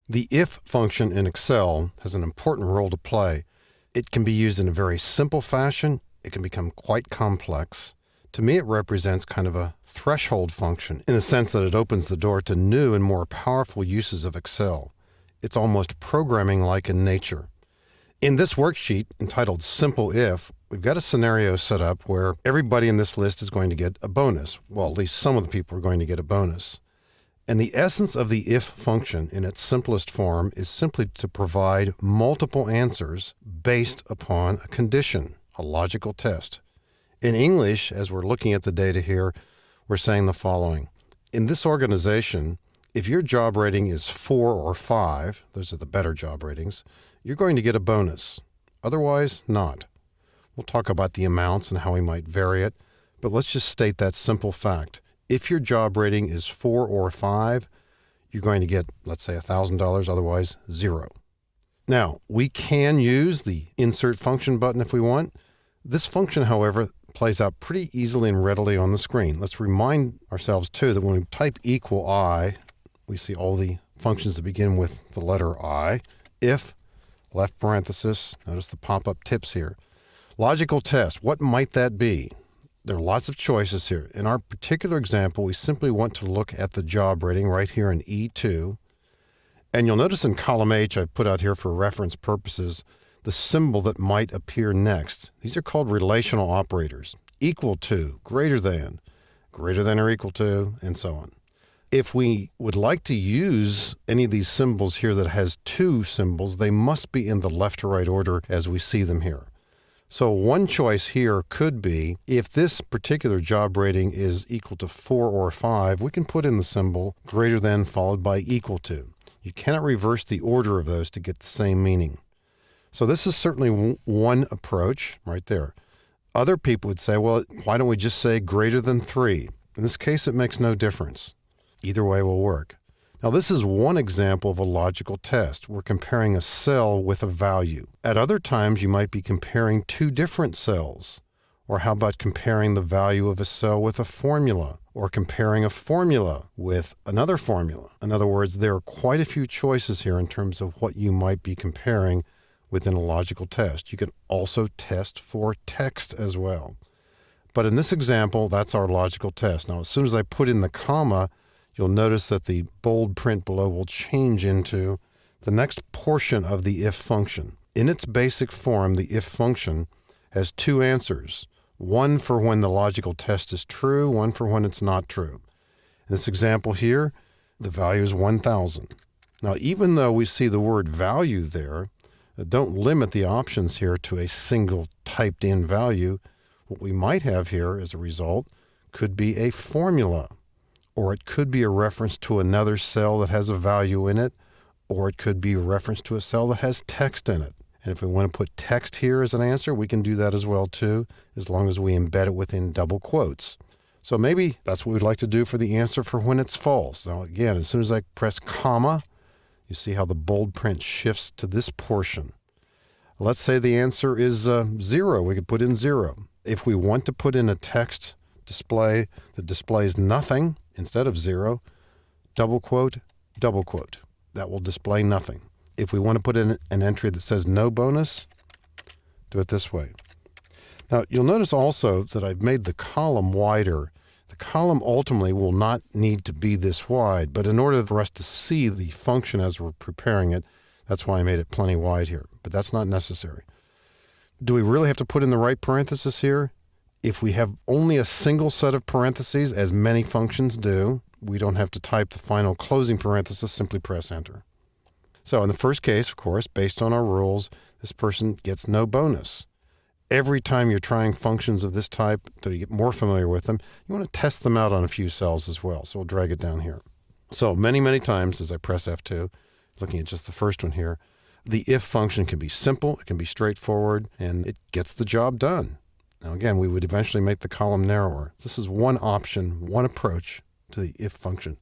The if function in Excel has an important role to play. It can be used in a very simple fashion. It can become quite complex. To me, it represents kind of a threshold function in the sense that it opens the door to new and more powerful uses of Excel. It's almost programming-like in nature. In this worksheet entitled Simple If, we've got a scenario set up where everybody in this list is going to get a bonus. Well, at least some of the people are going to get a bonus. And the essence of the if function in its simplest form is simply to provide multiple answers based upon a condition, a logical test. In English, as we're looking at the data here, we're saying the following. In this organization, if your job rating is 4 or 5, those are the better job ratings, you're going to get a bonus. Otherwise, not. We'll talk about the amounts and how we might vary it, but let's just state that simple fact. If your job rating is 4 or 5, you're going to get, let's say, $1,000, otherwise 0. Now, we can use the insert function button if we want. This function, however, plays out pretty easily and readily on the screen. Let's remind ourselves, too, that when we type equal I, we see all the functions that begin with the letter I. If, left parenthesis, notice the pop-up tips here. Logical test, what might that be? There are lots of choices here. In our particular example, we simply want to look at the job rating right here in E2. And you'll notice in column H, I put out here for reference purposes, the symbol that might appear next. These are called relational operators. Equal to, greater than or equal to, and so on. If we would like to use any of these symbols here that has two symbols, they must be in the left to right order as we see them here. So one choice here could be, if this particular job rating is equal to 4 or 5, we can put in the symbol greater than followed by equal to. You cannot reverse the order of those to get the same meaning. So this is certainly one approach right there. Other people would say, well, why don't we just say greater than 3? In this case, it makes no difference. Either way will work. Now, this is one example of a logical test. We're comparing a cell with a value. At other times, you might be comparing two different cells. Or how about comparing the value of a cell with a formula? Or comparing a formula with another formula? In other words, there are quite a few choices here in terms of what you might be comparing within a logical test. You can also test for text as well. But in this example, that's our logical test. Now, as soon as I put in the comma, you'll notice that the bold print below will change into the next portion of the if function. In its basic form, the if function has two answers. One for when the logical test is true, one for when it's not true. In this example here, the value is 1,000. Now, even though we see the word value there, don't limit the options here to a single typed in value. What we might have here as a result could be a formula. Or it could be a reference to another cell that has a value in it, or it could be a reference to a cell that has text in it. And if we want to put text here as an answer, we can do that as well too, as long as we embed it within double quotes. So maybe that's what we'd like to do for the answer for when it's false. Now again, as soon as I press comma, you see how the bold print shifts to this portion. Let's say the answer is 0. We could put in 0. If we want to put in a text display that displays nothing, instead of 0, double quote. That will display nothing. If we want to put in an entry that says no bonus, do it this way. Now, you'll notice also that I've made the column wider. The column ultimately will not need to be this wide, but in order for us to see the function as we're preparing it, that's why I made it plenty wide here, but that's not necessary. Do we really have to put in the right parenthesis here? If we have only a single set of parentheses, as many functions do, we don't have to type the final closing parenthesis, simply press enter. So in the first case, of course, based on our rules, this person gets no bonus. Every time you're trying functions of this type, so you get more familiar with them, you want to test them out on a few cells as well. So we'll drag it down here. So many times as I press F2, looking at just the first one here, the if function can be simple, it can be straightforward, and it gets the job done. Now again, we would eventually make the column narrower. This is one option, one approach to the if function.